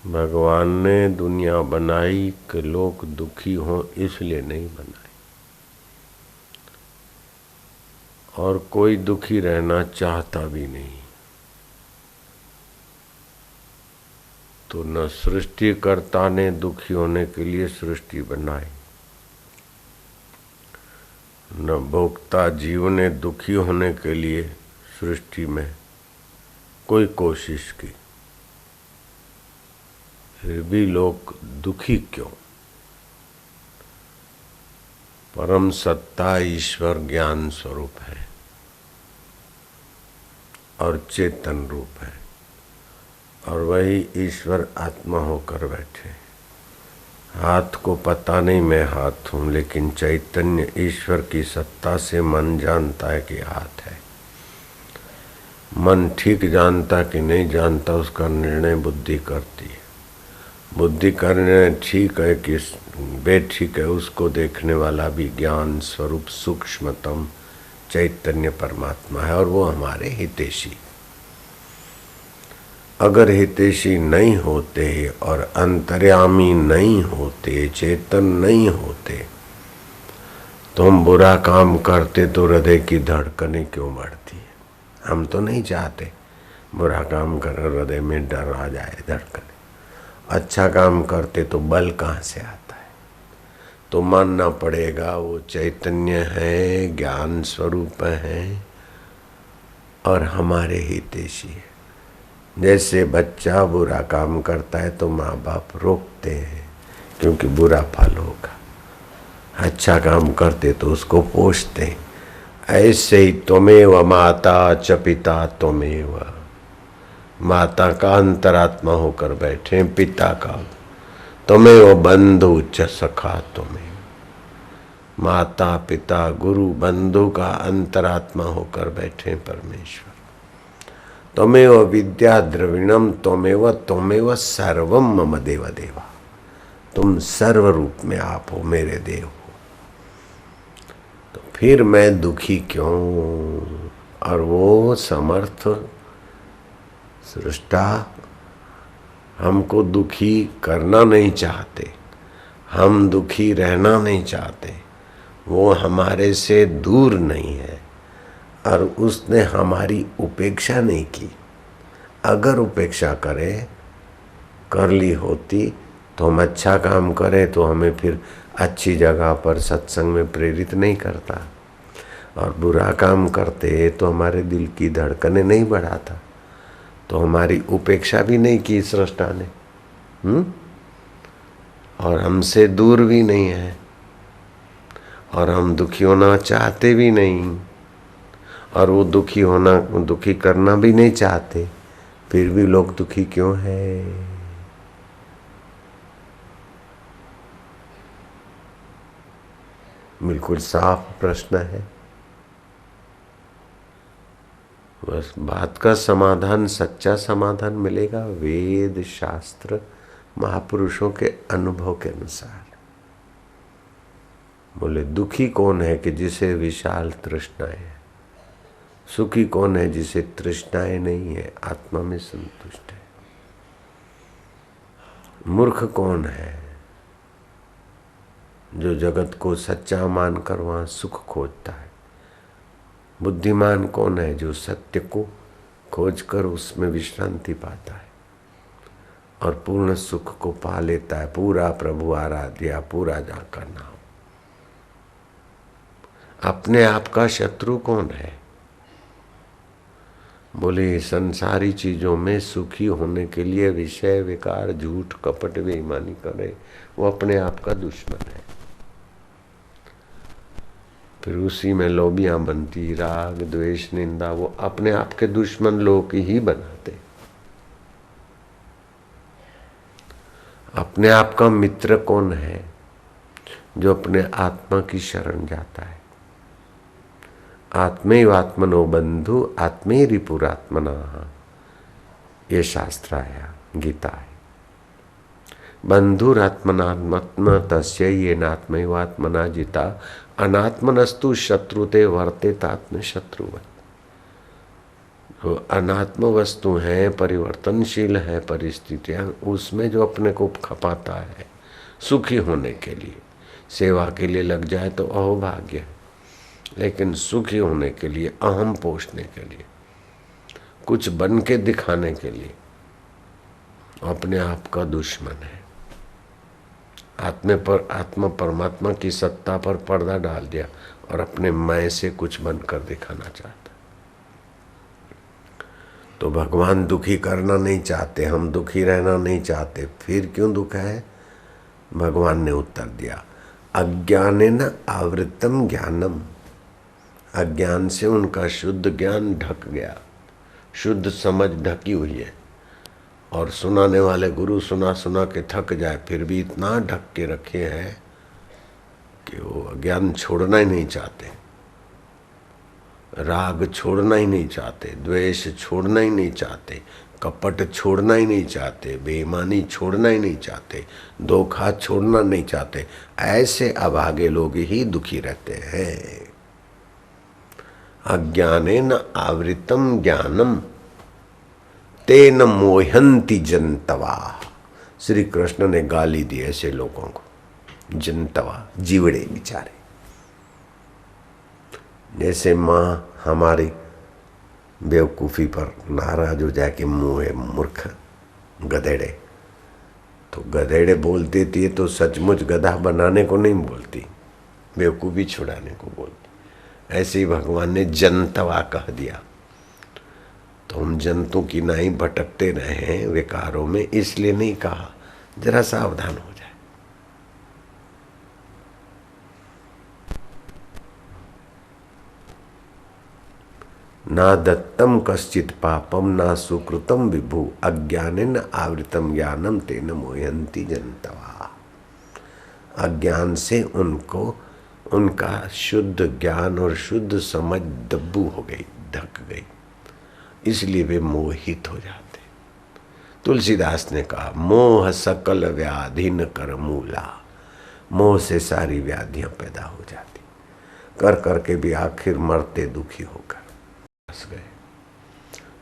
भगवान ने दुनिया बनाई कि लोग दुखी हों इसलिए नहीं बनाई, और कोई दुखी रहना चाहता भी नहीं। तो न सृष्टिकर्ता ने दुखी होने के लिए सृष्टि बनाई, न भोक्ता जीव ने दुखी होने के लिए सृष्टि में कोई कोशिश की। फिर भी लोग दुखी क्यों? परम सत्ता ईश्वर ज्ञान स्वरूप है और चेतन रूप है, और वही ईश्वर आत्मा होकर बैठे। हाथ को पता नहीं मैं हाथ हूँ, लेकिन चैतन्य ईश्वर की सत्ता से मन जानता है कि हाथ है। मन ठीक जानता कि नहीं जानता, उसका निर्णय बुद्धि करती है। बुद्धि का निर्णय ठीक है कि बेठीक है, उसको देखने वाला भी ज्ञान स्वरूप सूक्ष्मतम चैतन्य परमात्मा है, और वो हमारे हितैषी। अगर हितैषी नहीं होते और अंतर्यामी नहीं होते, चेतन नहीं होते, तो हम बुरा काम करते तो हृदय की धड़कनें क्यों बढ़ती है? हम तो नहीं चाहते बुरा काम कर, हृदय में डर आ जाए, धड़कने। अच्छा काम करते तो बल कहाँ से आता है? तो मानना पड़ेगा वो चैतन्य है, ज्ञान स्वरूप है और हमारे हितैषी है। जैसे बच्चा बुरा काम करता है तो माँ बाप रोकते हैं क्योंकि बुरा फल होगा। अच्छा काम करते तो उसको पोषते हैं। ऐसे ही त्वमेव माता च पिता त्वमेव, माता का अंतरात्मा होकर बैठे, पिता का त्वमेव बंधु च सखा त्वमेव। माता पिता गुरु बंधु का अंतरात्मा होकर बैठे परमेश्वर। त्वमेव विद्या द्रविणम त्वमेव त्वमेव सर्वम मम देव देवा। तुम सर्व रूप में आप हो, मेरे देव हो। तो फिर मैं दुखी क्यों? और वो समर्थ सृष्टा हमको दुखी करना नहीं चाहते, हम दुखी रहना नहीं चाहते। वो हमारे से दूर नहीं है और उसने हमारी उपेक्षा नहीं की। अगर उपेक्षा कर ली होती तो हम अच्छा काम करें तो हमें फिर अच्छी जगह पर सत्संग में प्रेरित नहीं करता, और बुरा काम करते तो हमारे दिल की धड़कनें नहीं बढ़ाता। तो हमारी उपेक्षा भी नहीं की सृष्टा ने, और हमसे दूर भी नहीं है, और हम दुखी होना चाहते भी नहीं, और वो दुखी करना भी नहीं चाहते। फिर भी लोग दुखी क्यों है? बिल्कुल साफ प्रश्न है। बस बात का समाधान, सच्चा समाधान मिलेगा वेद शास्त्र महापुरुषों के अनुभव के अनुसार। बोले दुखी कौन है कि जिसे विशाल तृष्णाएं है? सुखी कौन है जिसे तृष्णाएं नहीं है, आत्मा में संतुष्ट है? मूर्ख कौन है जो जगत को सच्चा मानकर वहां सुख खोजता है? बुद्धिमान कौन है जो सत्य को खोजकर उसमें विश्रांति पाता है और पूर्ण सुख को पा लेता है? पूरा प्रभु आराध्या, पूरा जाकर नाम। अपने आप का शत्रु कौन है? बोले संसारी चीजों में सुखी होने के लिए विषय विकार झूठ कपट बेईमानी करे, वो अपने आप का दुश्मन है। फिर उसी में लोभियां बनती, राग द्वेष निंदा, वो अपने आप के दुश्मन लोग ही बनाते। अपने आप का मित्र कौन है? जो अपने आत्मा की शरण जाता है। आत्मैवात्मनो बंधु आत्मे रिपुरात्मना, ये शास्त्र आया, गीता है। बंधुरात्मनात्म तस्य ये नात्मैवात्मना जिता अनात्मनस्तु शत्रुते वर्तेतात्म शत्रुवत्। वो अनात्म वस्तु है, परिवर्तनशील है परिस्थितियां, उसमें जो अपने को खपाता है सुखी होने के लिए, सेवा के लिए लग जाए तो अहोभाग्य है, लेकिन सुखी होने के लिए, अहम पोषने के लिए, कुछ बन के दिखाने के लिए अपने आप का दुश्मन है। आत्मा परमात्मा की सत्ता पर पर्दा डाल दिया और अपने मैं से कुछ बनकर दिखाना चाहता। तो भगवान दुखी करना नहीं चाहते, हम दुखी रहना नहीं चाहते, फिर क्यों दुख है? भगवान ने उत्तर दिया, अज्ञानेन आवृतम ज्ञानम। अज्ञान से उनका शुद्ध ज्ञान ढक गया, शुद्ध समझ ढकी हुई है। और सुनाने वाले गुरु सुना सुना के थक जाए, फिर भी इतना ढक के रखे हैं कि वो अज्ञान छोड़ना ही नहीं चाहते, राग छोड़ना ही नहीं चाहते, द्वेष छोड़ना ही नहीं चाहते, कपट छोड़ना ही नहीं चाहते, बेईमानी छोड़ना ही नहीं चाहते, धोखा छोड़ना नहीं चाहते। ऐसे अभागे लोग ही दुखी रहते हैं। अज्ञानेन आवृतम ज्ञानम तेन मोहंती जनतवा। श्री कृष्ण ने गाली दी ऐसे लोगों को, जनतवा, जीवड़े बेचारे। जैसे माँ हमारी बेवकूफ़ी पर नाराज हो जाए कि मुँह है मूर्ख गधेड़े, तो गधेड़े बोल देती है तो सचमुच गधा बनाने को नहीं बोलती, बेवकूफ़ी छुड़ाने को बोलती। ऐसे ही भगवान ने जनतवा कह दिया। तो हम जंतु की नाई भटकते रहे विकारों में, इसलिए नहीं कहा, जरा सावधान हो जाए। ना दत्तम कश्चित पापम ना सुकृतम विभु अज्ञानेन आवृतम ज्ञानम तेन मोहयंती जनतवा। अज्ञान से उनको उनका शुद्ध ज्ञान और शुद्ध समझ दब्बू हो गई, ढक गई, इसलिए वे मोहित हो जाते। तुलसीदास ने कहा, मोह सकल व्याधि न कर मूला। मोह से सारी व्याधियां पैदा हो जाती, कर करके भी आखिर मरते दुखी होकर फंस गए।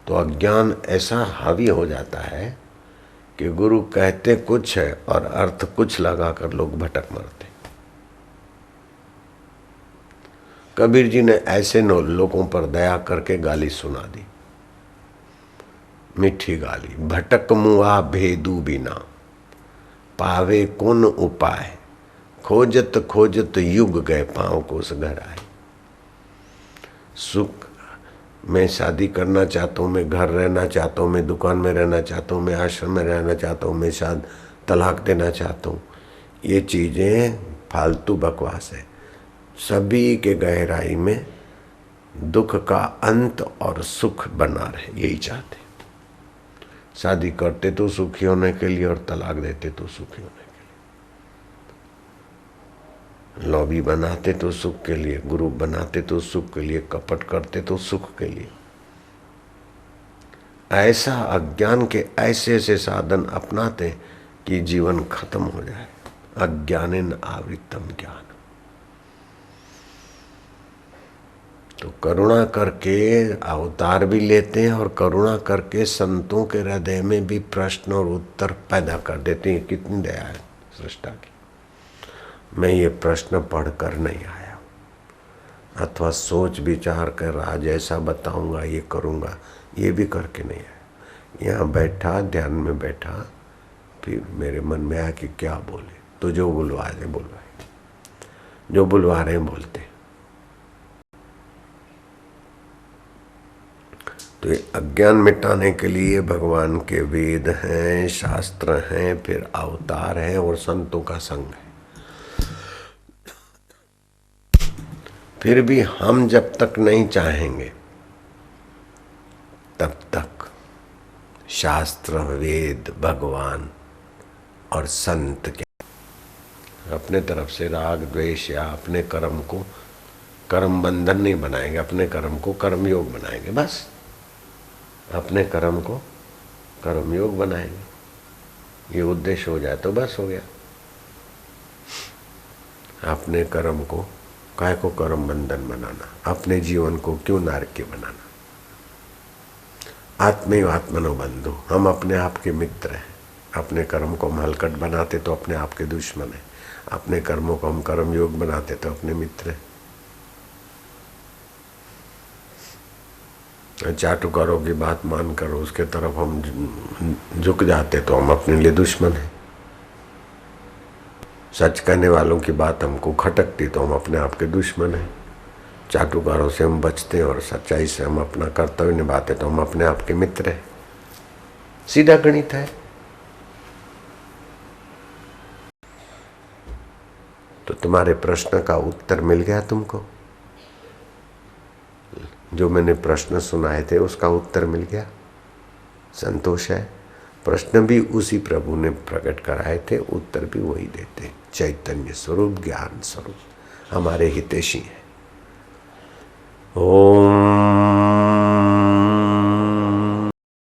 तो अज्ञान ऐसा हावी हो जाता है कि गुरु कहते कुछ है और अर्थ कुछ लगाकर लोग भटक मरते। कबीर जी ने ऐसे लोगों पर दया करके गाली सुना दी, मीठी गाली। भटक मुआ भेदू बिना पावे कौन उपाय, खोजत खोजत युग गए पाँव को उस घर आए। सुख मैं शादी करना चाहता हूँ, मैं घर रहना चाहता हूँ, मैं दुकान में रहना चाहता हूँ, मैं आश्रम में रहना चाहता हूँ, मैं शायद तलाक देना चाहता हूँ, ये चीज़ें फालतू बकवास है। सभी के गहराई में दुख का अंत और सुख बना रहे, यही चाहते। शादी करते तो सुखी होने के लिए और तलाक देते तो सुखी होने के लिए, लॉबी बनाते तो सुख के लिए, गुरु बनाते तो सुख के लिए, कपट करते तो सुख के लिए। ऐसा अज्ञान के ऐसे ऐसे साधन अपनाते कि जीवन खत्म हो जाए। अज्ञानेन आवृतम ज्ञान। तो करुणा करके अवतार भी लेते हैं और करुणा करके संतों के हृदय में भी प्रश्न और उत्तर पैदा कर देते हैं। कितनी दया है सृष्टा की। मैं ये प्रश्न पढ़कर नहीं आया अथवा सोच विचार कर आज ऐसा बताऊंगा, ये करूंगा, ये भी करके नहीं आया। यहाँ बैठा, ध्यान में बैठा, फिर मेरे मन में आया कि क्या बोले, तो जो बुलवा रहे बुलवाए, जो बुलवा रहे बोलते। तो ये अज्ञान मिटाने के लिए भगवान के वेद हैं, शास्त्र हैं, फिर अवतार है और संतों का संग है। फिर भी हम जब तक नहीं चाहेंगे तब तक शास्त्र, वेद, भगवान और संत के अपने तरफ से राग द्वेष या अपने कर्म को कर्म बंधन नहीं बनाएंगे, अपने कर्म को कर्मयोग बनाएंगे। बस अपने कर्म को कर्मयोग बनाएंगे, ये उद्देश्य हो जाए तो बस हो गया। अपने कर्म को काय को कर्म बंधन बनाना, अपने जीवन को क्यों नारकीय बनाना। आत्मैव आत्मनो बंधु, हम अपने आप के मित्र हैं। अपने कर्म को हम हलकट बनाते तो अपने आप के दुश्मन हैं, अपने कर्मों को हम कर्म योग बनाते तो अपने मित्र हैं। चाटुकारों की बात मानकर उसके तरफ हम झुक जाते तो हम अपने लिए दुश्मन हैं। सच कहने वालों की बात हमको खटकती तो हम अपने आप के दुश्मन हैं। चाटुकारों से हम बचते हैं और सच्चाई से हम अपना कर्तव्य निभाते तो हम अपने आप के मित्र हैं। सीधा गणित है। तो तुम्हारे प्रश्न का उत्तर मिल गया तुमको? जो मैंने प्रश्न सुनाए थे उसका उत्तर मिल गया? संतोष है? प्रश्न भी उसी प्रभु ने प्रकट कराए थे, उत्तर भी वही देते। चैतन्य स्वरूप, ज्ञान स्वरूप, हमारे हितैषी है। ओम